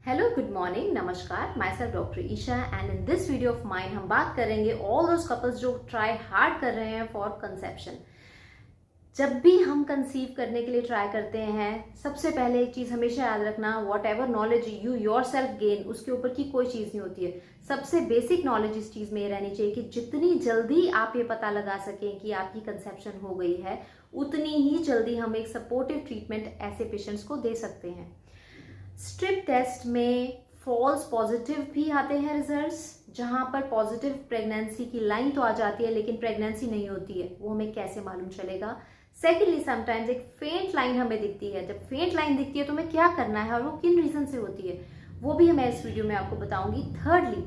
Hello, good morning, नमस्कार। Myself doctor Isha and in this video of mine हम बात करेंगे ऑल दोज कपल्स जो ट्राई हार्ड कर रहे हैं फॉर कंसेप्शन। जब भी हम कंसीव करने के लिए ट्राई करते हैं, सबसे पहले एक चीज हमेशा याद रखना, what ever knowledge you your self gain, उसके ऊपर की कोई चीज नहीं होती है। सबसे बेसिक नॉलेज इस चीज में ये रहनी चाहिए कि जितनी जल्दी आप ये पता लगा सकें कि आपकी कंसेप्शन हो गई है, उतनी ही जल्दी हम एक सपोर्टिव ट्रीटमेंट ऐसे पेशेंट्स को दे सकते हैं। स्ट्रिप टेस्ट में फॉल्स पॉजिटिव भी आते हैं रिजल्ट्स, जहां पर पॉजिटिव प्रेगनेंसी की लाइन तो आ जाती है लेकिन प्रेगनेंसी नहीं होती है, वो हमें कैसे मालूम चलेगा। सेकेंडली, समटाइम्स एक फेंट लाइन हमें दिखती है। जब फेंट लाइन दिखती है तो हमें क्या करना है और वो किन रीजन से होती है, वो भी मैं इस वीडियो में आपको बताऊंगी। थर्डली,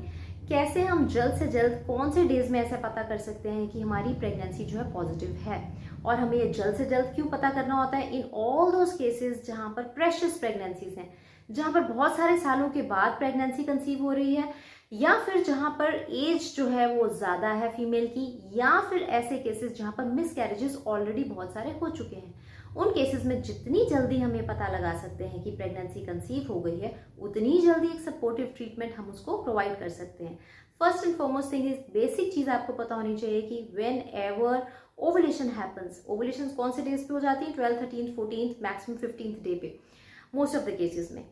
कैसे हम जल्द से जल्द कौन से डेज में ऐसा पता कर सकते हैं कि हमारी प्रेगनेंसी जो है पॉजिटिव है, और हमें ये जल्द से जल्द क्यों पता करना होता है इन ऑल दोज केसेस जहां पर प्रेशियस प्रेगनेंसीज हैं, जहां पर बहुत सारे सालों के बाद प्रेगनेंसी कंसीव हो रही है, या फिर जहां पर एज जो है वो ज्यादा है फीमेल की, या फिर ऐसे केसेस जहां पर मिस कैरेजेस ऑलरेडी बहुत सारे हो चुके हैं। उन केसेस में जितनी जल्दी हम ये पता लगा सकते हैं कि प्रेगनेंसी कंसीव हो गई है, उतनी जल्दी एक सपोर्टिव ट्रीटमेंट हम उसको प्रोवाइड कर सकते हैं। First and foremost thing is, basic चीज आपको पता होनी चाहिए कि when ever ovulation happens, ovulation कौन से डेज पे हो जाती है? 12th, 13th, 14th, maximum 15th day पे मोस्ट ऑफ द केसेस में।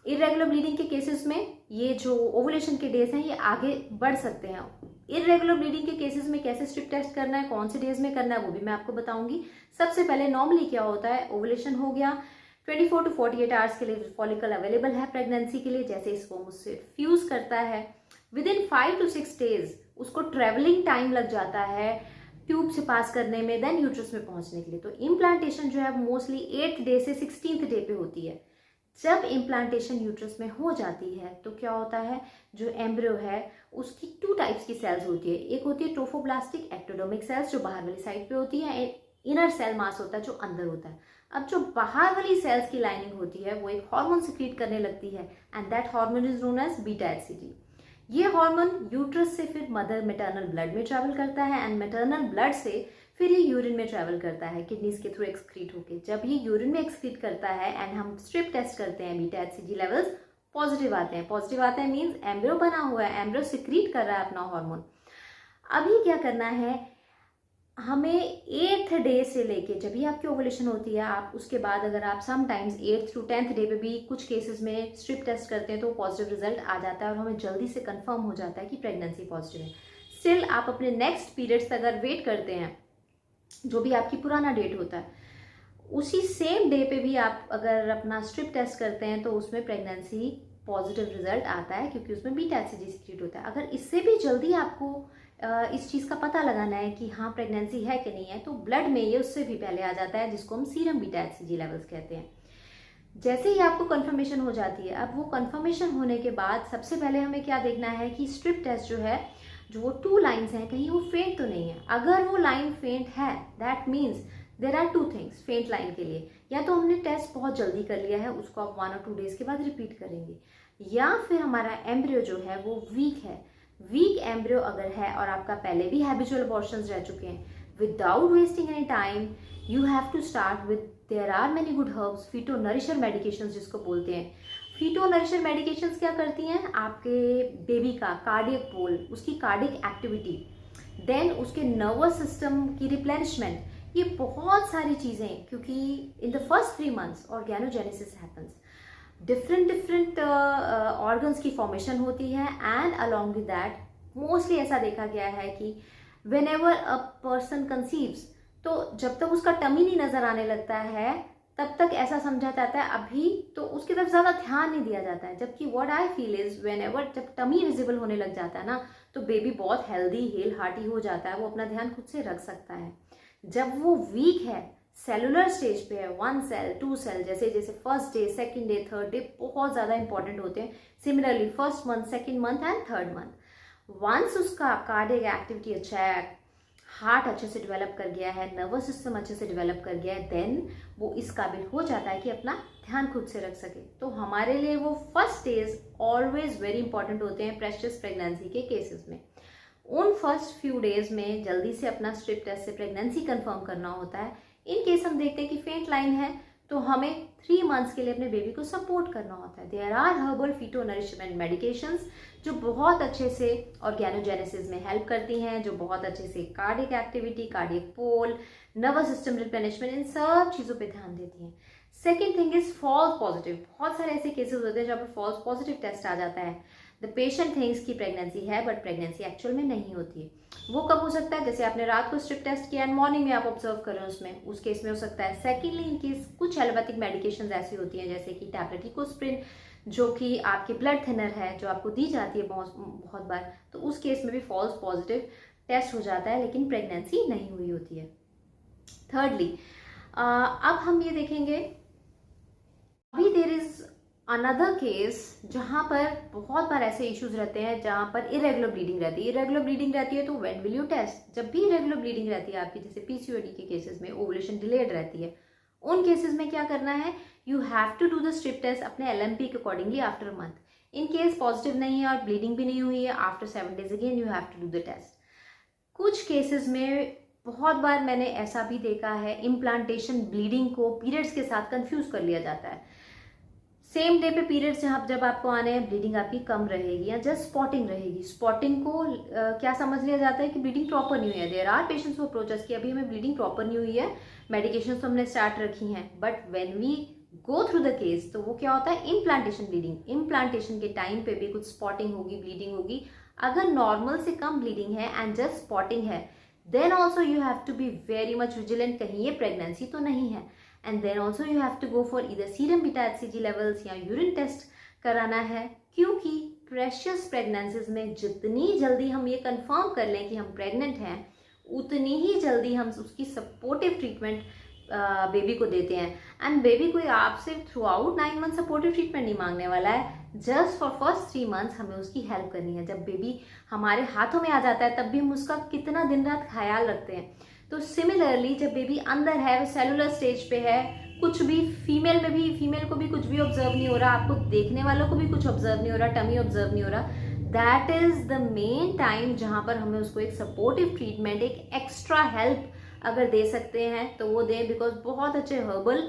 इरेगुलर ब्लीडिंग के केसेस में ये जो ओवुलेशन के डेज हैं ये आगे बढ़ सकते हैं। इरेगुलर ब्लीडिंग के केसेस में कैसे स्ट्रिप टेस्ट करना है, कौन से डेज में करना है, वो भी मैं आपको बताऊंगी। सबसे पहले नॉर्मली क्या होता है, ओवुलेशन हो गया, 24 to 48 आवर्स के लिए फॉलिकल अवेलेबल है प्रेगनेंसी के लिए। जैसे इसको उससे फ्यूज करता है, विद इन 5 to 6 डेज उसको ट्रेवलिंग टाइम लग जाता है ट्यूब से पास करने में, देन यूट्रस में पहुंचने के लिए। तो इम्प्लांटेशन जो है मोस्टली 8th डे से 16th डे पे होती है। जब इम्प्लांटेशन यूट्रस में हो जाती है तो क्या होता है, जो एम्ब्रियो है उसकी 2 टाइप्स की सेल्स होती है। एक होती है ट्रोफोब्लास्टिक एक्टोडर्मिक सेल्स जो बाहर वाली साइड पे होती है, इनर सेल मास होता है जो अंदर होता है। अब जो बाहर वाली सेल्स की लाइनिंग होती है वो एक हार्मोन सिक्रीट करने लगती है, and that hormone is known as beta HCG. ये हार्मोन यूट्रस से फिर मदर मैटरनल ब्लड में ट्रेवल करता है, एंड मैटरनल ब्लड से फिर ये यूरिन में ट्रेवल करता है किडनीज के थ्रू एक्सक्रीट होके। जब ये यूरिन में एक्सक्रीट करता है एंड हम स्ट्रिप टेस्ट करते हैं, बीटा एचसीजी लेवल्स पॉजिटिव आते हैं। पॉजिटिव आते हैं मींस एम्ब्रियो बना हुआ है, एम्ब्रियो सिक्रीट कर रहा है अपना हार्मोन। अभी क्या करना है, हमें 8th डे से लेके, जब भी आपकी ओवुलेशन होती है, आप उसके बाद अगर आप sometimes 8th to 10th day पे भी कुछ केसेस में स्ट्रिप टेस्ट करते हैं तो पॉजिटिव रिजल्ट आ जाता है और हमें जल्दी से कंफर्म हो जाता है कि प्रेगनेंसी पॉजिटिव है। स्टिल आप अपने नेक्स्ट पीरियड्स तक अगर वेट करते हैं, जो भी आपकी पुराना डेट होता है, उसी सेम डे पे भी आप अगर अपना स्ट्रिप टेस्ट करते हैं तो उसमें प्रेगनेंसी पॉजिटिव रिजल्ट आता है, क्योंकि उसमें बीटा एचसीजी सिक्रीट होता है। अगर इससे भी जल्दी आपको इस चीज़ का पता लगाना है कि हाँ प्रेगनेंसी है कि नहीं है, तो ब्लड में ये उससे भी पहले आ जाता है, जिसको हम सीरम बीटा एचसीजी लेवल्स कहते हैं। जैसे ही आपको कंफर्मेशन हो जाती है, अब वो कंफर्मेशन होने के बाद सबसे पहले हमें क्या देखना है कि स्ट्रिप टेस्ट जो है, जो वो 2 लाइन्स हैं, कहीं वो फेंट तो नहीं है। अगर वो लाइन फेंट है, that means there are 2 things faint line के लिए। या तो हमने टेस्ट बहुत जल्दी कर लिया है, उसको आप 1 or 2 डेज के बाद रिपीट करेंगे, या फिर हमारा एम्ब्रियो जो है वो वीक है। वीक एम्ब्रियो अगर है और आपका पहले भी हैबिचुअल अबॉर्शंस रह चुके हैं, without wasting any time you have to start with, there are many good herbs, phyto nourisher medications जिसको बोलते हैं। फीटो नरिशर मेडिकेशंस क्या करती हैं, आपके बेबी का कार्डियक पोल, उसकी कार्डियक एक्टिविटी, देन उसके नर्वस सिस्टम की रिप्लेनिशमेंट, ये बहुत सारी चीज़ें, क्योंकि in the first 3 months organogenesis happens, different organs की फॉर्मेशन होती है, and along with that mostly ऐसा देखा गया है कि when ever a person conceives, तो जब तक उसका टमी नहीं नजर आने लगता है तब तक ऐसा समझा जाता है अभी तो उसकी तरफ ज्यादा ध्यान नहीं दिया जाता है। जबकि what I feel is, when ever जब टमी विजिबल होने लग जाता है ना, तो बेबी बहुत हेल्दी हेल हार्टी हो जाता है, वो अपना ध्यान खुद से रख सकता है। जब वो वीक है, सेलुलर स्टेज पे है, 1 cell 2 cell, जैसे जैसे first day, second day, third day बहुत ज्यादा इंपॉर्टेंट होते हैं। Similarly first month, second month and third month, once उसका कार्डियक एक्टिविटी अच्छा है, हार्ट अच्छे से डेवलप कर गया है, नर्वस सिस्टम अच्छे से डेवलप कर गया है, देन वो इस काबिल हो जाता है कि अपना ध्यान खुद से रख सके। तो हमारे लिए वो first days always very important होते हैं प्रेशियस प्रेगनेंसी के केसेस में। उन फर्स्ट फ्यू डेज में जल्दी से अपना स्ट्रिप टेस्ट से प्रेगनेंसी कंफर्म करना होता है। इन केस हम देखते हैं कि फेंट लाइन है तो हमें 3 मंथ्स के लिए अपने बेबी को सपोर्ट करना होता है। There are herbal feto nourishment medications जो बहुत अच्छे से ऑर्गेनोजेनेसिस में हेल्प करती हैं, जो बहुत अच्छे से cardiac activity, cardiac pole, nervous system replenishment, इन सब चीज़ों पे ध्यान देती हैं। Second thing is false positive. बहुत सारे ऐसे केसेस होते हैं जहाँ पर फॉल्स पॉजिटिव टेस्ट आ जाता है। द पेशेंट थिंक्स की प्रेगनेंसी है बट प्रेगनेंसी एक्चुअल में नहीं होती है। वो कब हो सकता है? जैसे आपने रात को स्ट्रिप टेस्ट किया एंड मॉर्निंग में आप ऑब्जर्व कर रहे हो उसमें, उस केस में हो सकता है। सेकेंडली इन केस कुछ एलोपैथिक मेडिकेशन ऐसी होती हैं जैसे कि टैबलेट इकोस्प्रिन जो कि आपकी ब्लड थिनर है, जो आपको दी जाती है बहुत बार, तो उस केस में भी फॉल्स पॉजिटिव टेस्ट हो जाता है लेकिन प्रेगनेंसी नहीं हुई होती है। थर्डली अब हम ये देखेंगे, अभी देर इज अनदर केस जहाँ पर बहुत बार ऐसे इश्यूज रहते हैं जहाँ पर इरेगुलर ब्लीडिंग रहती है। इरेगुलर ब्लीडिंग रहती है तो व्हेन विल यू टेस्ट? जब भी इरेगुलर ब्लीडिंग रहती है आपकी, जैसे पीसीओडी के केसेस में ओवुलेशन डिलेड रहती है, उन केसेस में क्या करना है? You have to do the strip test अपने एलएमपी के accordingly after a month. In case positive नहीं है और ब्लीडिंग भी नहीं हुई है, after 7 days again you have to do the test. कुछ केसेस में बहुत बार मैंने ऐसा भी देखा है, इम्प्लांटेशन ब्लीडिंग को पीरियड्स के साथ कंफ्यूज कर लिया जाता है। सेम डे पे पीरियड्स जब आपको आने हैं, ब्लीडिंग आपकी कम रहेगी या जस्ट स्पॉटिंग रहेगी। स्पॉटिंग को क्या समझ लिया जाता है कि ब्लीडिंग प्रॉपर नहीं हुई है। There are patients who approach कि अभी हमें ब्लीडिंग प्रॉपर नहीं हुई है, मेडिकेशन तो हमने स्टार्ट रखी हैं, but when we go through the case तो वो क्या होता है? Implantation bleeding. इम्प्लांटेशन के टाइम पे भी कुछ स्पॉटिंग होगी, ब्लीडिंग होगी। अगर नॉर्मल से कम ब्लीडिंग है एंड जस्ट स्पॉटिंग है, then also you have to be very much vigilant, कहीं ये प्रेगनेंसी तो नहीं है। And then also you have to go for either serum beta HCG levels या यूरिन टेस्ट कराना है, क्योंकि प्रेशियस प्रेगनेंसीज में जितनी जल्दी हम ये कंफर्म कर लें कि हम प्रेग्नेंट हैं, उतनी ही जल्दी हम उसकी सपोर्टिव ट्रीटमेंट बेबी को देते हैं। एंड बेबी कोई आपसे through out 9 months supportive treatment नहीं मांगने वाला है, जस्ट फॉर फर्स्ट 3 months हमें उसकी हेल्प करनी है। जब बेबी हमारे हाथों में आ जाता है तब भी हम उसका कितना दिन रात ख्याल रखते हैं। तो सिमिलरली जब बेबी अंदर है, वो सेलुलर स्टेज पे है, कुछ भी फीमेल को भी कुछ भी ऑब्जर्व नहीं हो रहा, आपको देखने वालों को भी कुछ ऑब्जर्व नहीं हो रहा, टमी ऑब्जर्व नहीं हो रहा, that is the main time जहां पर हमें उसको एक सपोर्टिव ट्रीटमेंट, एक एक्स्ट्रा हेल्प अगर दे सकते हैं तो वो दें। बिकॉज बहुत अच्छे हर्बल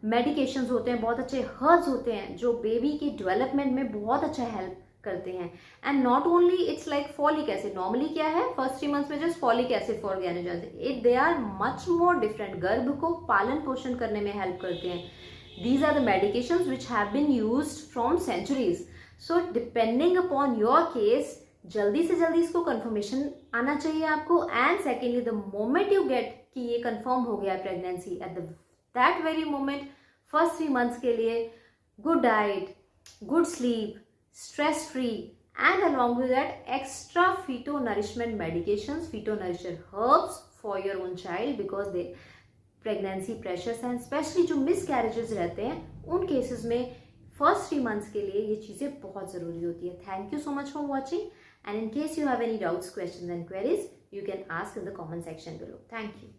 मेडिकेशंस होते हैं, बहुत अच्छे हर्ब्स होते हैं जो बेबी के डेवलपमेंट में बहुत अच्छा हेल्प करते हैं। And not only it's like folic acid, normally क्या है फर्स्ट 3 months में just folic acid for organogenesis, they are much more different, गर्भ को पालन पोषण करने में हेल्प करते हैं। These are the medications which have been used from centuries. So depending upon your case, जल्दी से जल्दी इसको कंफर्मेशन आना चाहिए आपको। And secondly the moment you get कि ये कंफर्म हो गया pregnancy, at that very moment first 3 months के लिए good diet, good sleep, stress free, and along with that extra feto nourishment medications, feto nourisher herbs for your own child, because they pregnancy pressures and especially जो miscarriages रहते हैं उन cases में first 3 months के लिए ये चीज़ें बहुत ज़रूरी होती है। Thank you so much for watching, and in case you have any doubts, questions and queries, you can ask in the comment section below. Thank you.